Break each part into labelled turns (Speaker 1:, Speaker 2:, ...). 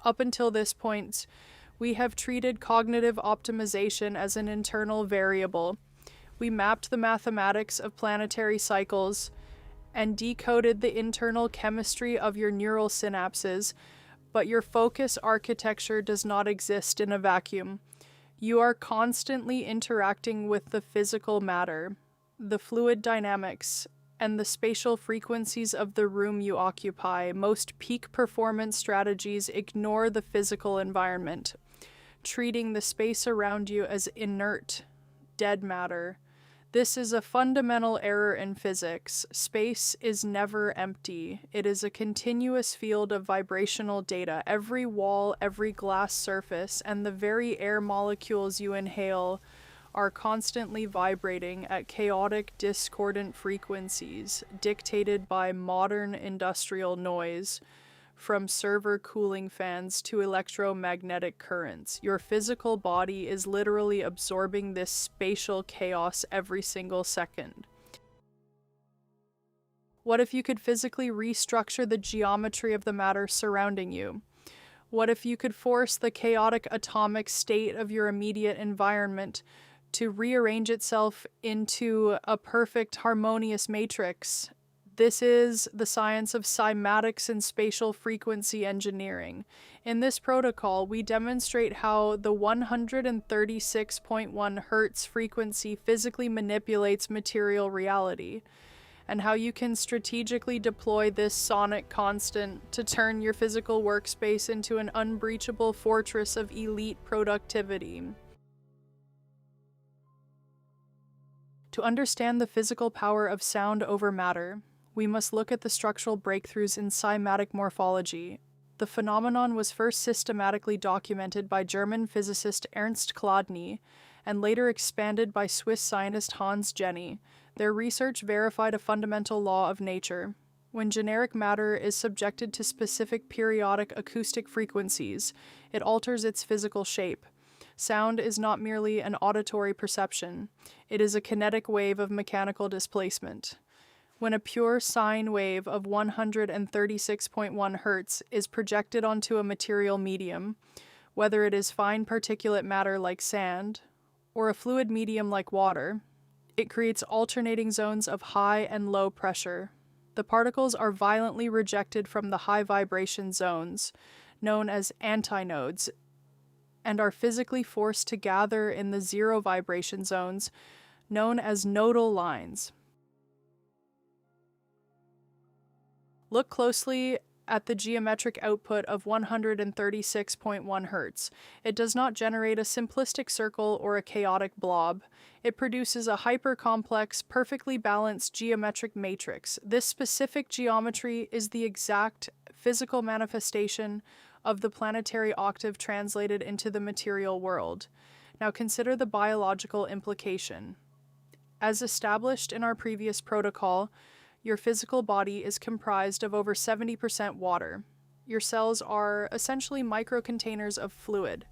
Speaker 1: Up until this point, we have treated cognitive optimization as an internal variable. We mapped the mathematics of planetary cycles and decoded the internal chemistry of your neural synapses, but your focus architecture does not exist in a vacuum. You are constantly interacting with the physical matter, the fluid dynamics, and the spatial frequencies of the room you occupy. Most peak performance strategies ignore the physical environment, treating the space around you as inert, dead matter. This is a fundamental error in physics. Space is never empty. It is a continuous field of vibrational data. Every wall, every glass surface, and the very air molecules you inhale are constantly vibrating at chaotic, discordant frequencies, dictated by modern industrial noise, from server cooling fans to electromagnetic currents. Your physical body is literally absorbing this spatial chaos every single second. What if you could physically restructure the geometry of the matter surrounding you? What if you could force the chaotic atomic state of your immediate environment to rearrange itself into a perfect harmonious matrix? This is the science of cymatics and spatial frequency engineering. In this protocol, we demonstrate how the 136.1 Hz frequency physically manipulates material reality, and how you can strategically deploy this sonic constant to turn your physical workspace into an unbreachable fortress of elite productivity. To understand the physical power of sound over matter, we must look at the structural breakthroughs in cymatic morphology. The phenomenon was first systematically documented by German physicist Ernst Chladni and later expanded by Swiss scientist Hans Jenny. Their research verified a fundamental law of nature. When generic matter is subjected to specific periodic acoustic frequencies, it alters its physical shape. Sound is not merely an auditory perception, it is a kinetic wave of mechanical displacement. When a pure sine wave of 136.1 Hz is projected onto a material medium, whether it is fine particulate matter like sand or a fluid medium like water, it creates alternating zones of high and low pressure. The particles are violently rejected from the high vibration zones, known as antinodes, and are physically forced to gather in the zero vibration zones, known as nodal lines. Look closely at the geometric output of 136.1 Hz. It does not generate a simplistic circle or a chaotic blob. It produces a hyper-complex, perfectly balanced geometric matrix. This specific geometry is the exact physical manifestation of the planetary octave translated into the material world. Now consider the biological implication. As established in our previous protocol, your physical body is comprised of over 70% water. Your cells are essentially microcontainers of fluid.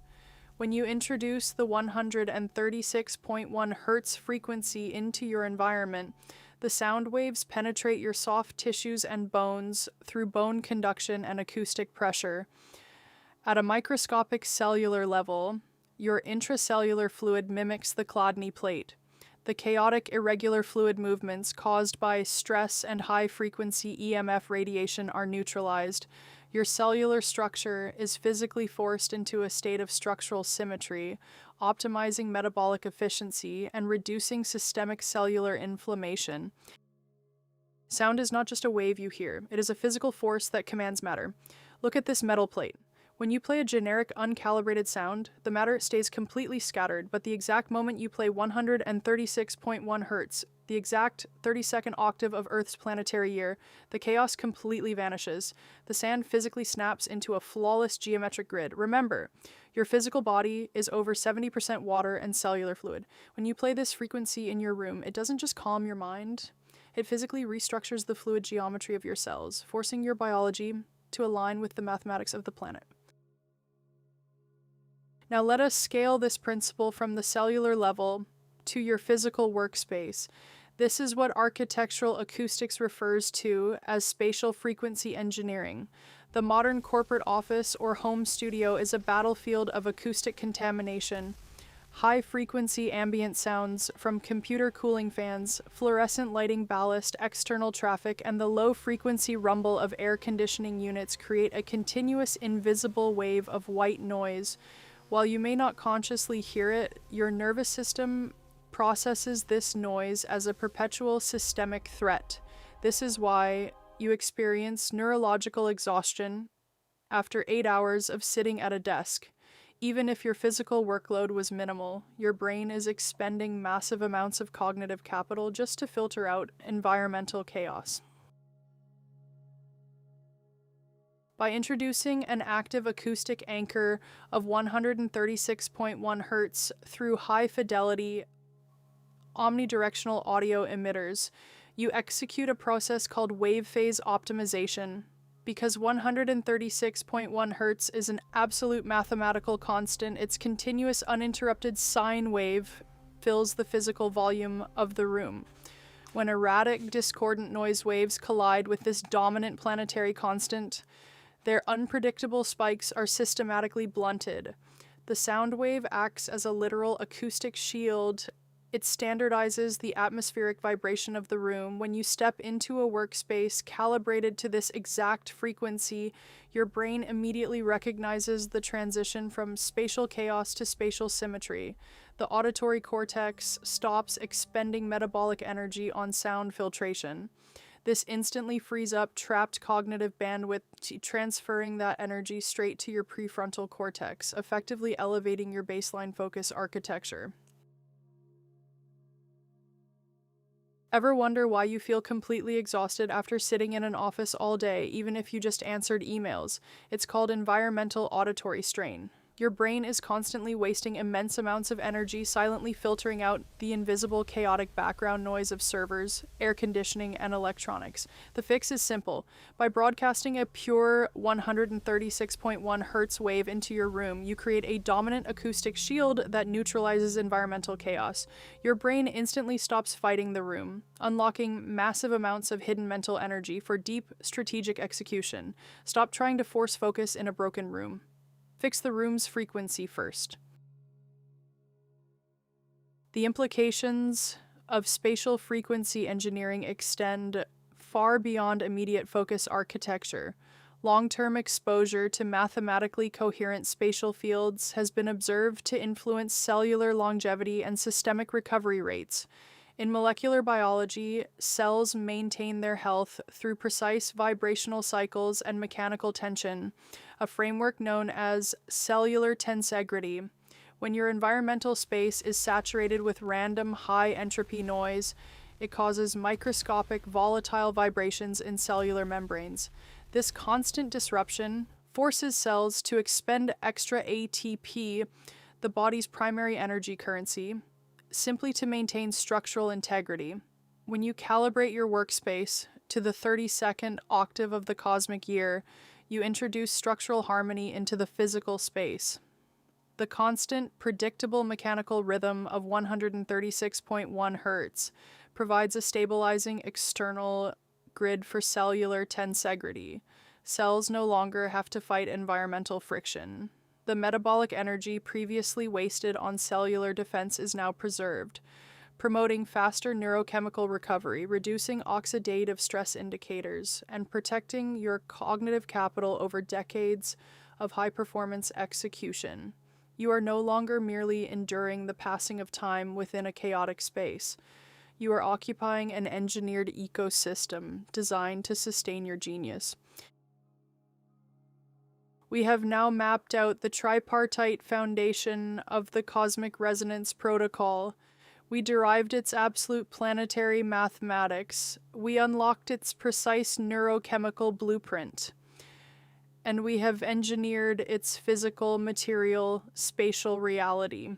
Speaker 1: When you introduce the 136.1 Hz frequency into your environment, the sound waves penetrate your soft tissues and bones through bone conduction and acoustic pressure. At a microscopic cellular level, your intracellular fluid mimics the Chladni plate. The chaotic, irregular fluid movements caused by stress and high-frequency EMF radiation are neutralized. Your cellular structure is physically forced into a state of structural symmetry, optimizing metabolic efficiency and reducing systemic cellular inflammation. Sound is not just a wave you hear. It is a physical force that commands matter. Look at this metal plate. When you play a generic, uncalibrated sound, the matter stays completely scattered, but the exact moment you play 136.1 Hz, the exact 32nd octave of Earth's planetary year, the chaos completely vanishes. The sand physically snaps into a flawless geometric grid. Remember, your physical body is over 70% water and cellular fluid. When you play this frequency in your room, it doesn't just calm your mind, it physically restructures the fluid geometry of your cells, forcing your biology to align with the mathematics of the planet. Now let us scale this principle from the cellular level to your physical workspace. This is what architectural acoustics refers to as spatial frequency engineering. The modern corporate office or home studio is a battlefield of acoustic contamination. High-frequency ambient sounds from computer cooling fans, fluorescent lighting ballast, external traffic, and the low-frequency rumble of air conditioning units create a continuous invisible wave of white noise. While you may not consciously hear it, your nervous system processes this noise as a perpetual systemic threat. This is why you experience neurological exhaustion after 8 hours of sitting at a desk. Even if your physical workload was minimal, your brain is expending massive amounts of cognitive capital just to filter out environmental chaos. By introducing an active acoustic anchor of 136.1 Hz through high-fidelity omnidirectional audio emitters, you execute a process called wave phase optimization. Because 136.1 Hz is an absolute mathematical constant, its continuous uninterrupted sine wave fills the physical volume of the room. When erratic, discordant noise waves collide with this dominant planetary constant, their unpredictable spikes are systematically blunted. The sound wave acts as a literal acoustic shield. It standardizes the atmospheric vibration of the room. When you step into a workspace calibrated to this exact frequency, your brain immediately recognizes the transition from spatial chaos to spatial symmetry. The auditory cortex stops expending metabolic energy on sound filtration. This instantly frees up trapped cognitive bandwidth, transferring that energy straight to your prefrontal cortex, effectively elevating your baseline focus architecture. Ever wonder why you feel completely exhausted after sitting in an office all day, even if you just answered emails? It's called environmental auditory strain. Your brain is constantly wasting immense amounts of energy silently filtering out the invisible chaotic background noise of servers, air conditioning, and electronics. The fix is simple. By broadcasting a pure 136.1 Hz wave into your room, you create a dominant acoustic shield that neutralizes environmental chaos. Your brain instantly stops fighting the room, unlocking massive amounts of hidden mental energy for deep strategic execution. Stop trying to force focus in a broken room. Fix the room's frequency first. The implications of spatial frequency engineering extend far beyond immediate focus architecture. Long-term exposure to mathematically coherent spatial fields has been observed to influence cellular longevity and systemic recovery rates. In molecular biology, cells maintain their health through precise vibrational cycles and mechanical tension, a framework known as cellular tensegrity. When your environmental space is saturated with random high-entropy noise, it causes microscopic volatile vibrations in cellular membranes. This constant disruption forces cells to expend extra ATP, the body's primary energy currency, simply to maintain structural integrity. When you calibrate your workspace to the 32nd octave of the cosmic year, you introduce structural harmony into the physical space. The constant, predictable mechanical rhythm of 136.1 Hz provides a stabilizing external grid for cellular tensegrity. Cells no longer have to fight environmental friction. The metabolic energy previously wasted on cellular defense is now preserved, promoting faster neurochemical recovery, reducing oxidative stress indicators, and protecting your cognitive capital over decades of high-performance execution. You are no longer merely enduring the passing of time within a chaotic space. You are occupying an engineered ecosystem designed to sustain your genius. We have now mapped out the tripartite foundation of the cosmic resonance protocol. We derived its absolute planetary mathematics. We unlocked its precise neurochemical blueprint. And we have engineered its physical, material, spatial reality.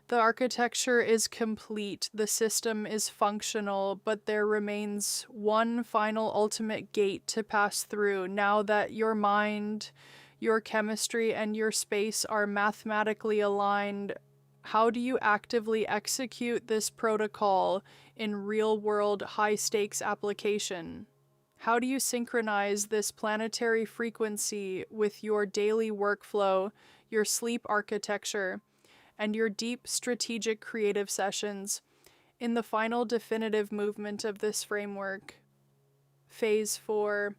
Speaker 1: The architecture is complete, the system is functional, but there remains one final ultimate gate to pass through. Now that your mind, your chemistry, and your space are mathematically aligned, how do you actively execute this protocol in real-world high-stakes application? How do you synchronize this planetary frequency with your daily workflow, your sleep architecture, and your deep strategic creative sessions? In the final definitive movement of this framework, Phase 4,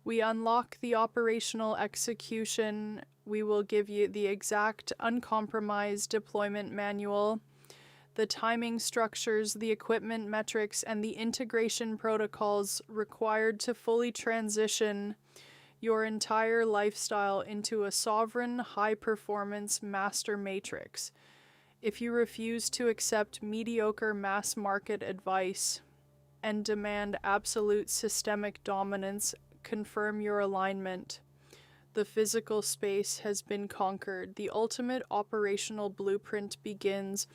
Speaker 1: we unlock the operational execution. We will give you the exact, uncompromised deployment manual, the timing structures, the equipment metrics, and the integration protocols required to fully transition your entire lifestyle into a sovereign, high-performance master matrix. If you refuse to accept mediocre mass market advice and demand absolute systemic dominance, confirm your alignment. The physical space has been conquered. The ultimate operational blueprint begins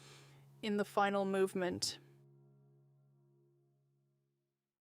Speaker 1: in the final movement.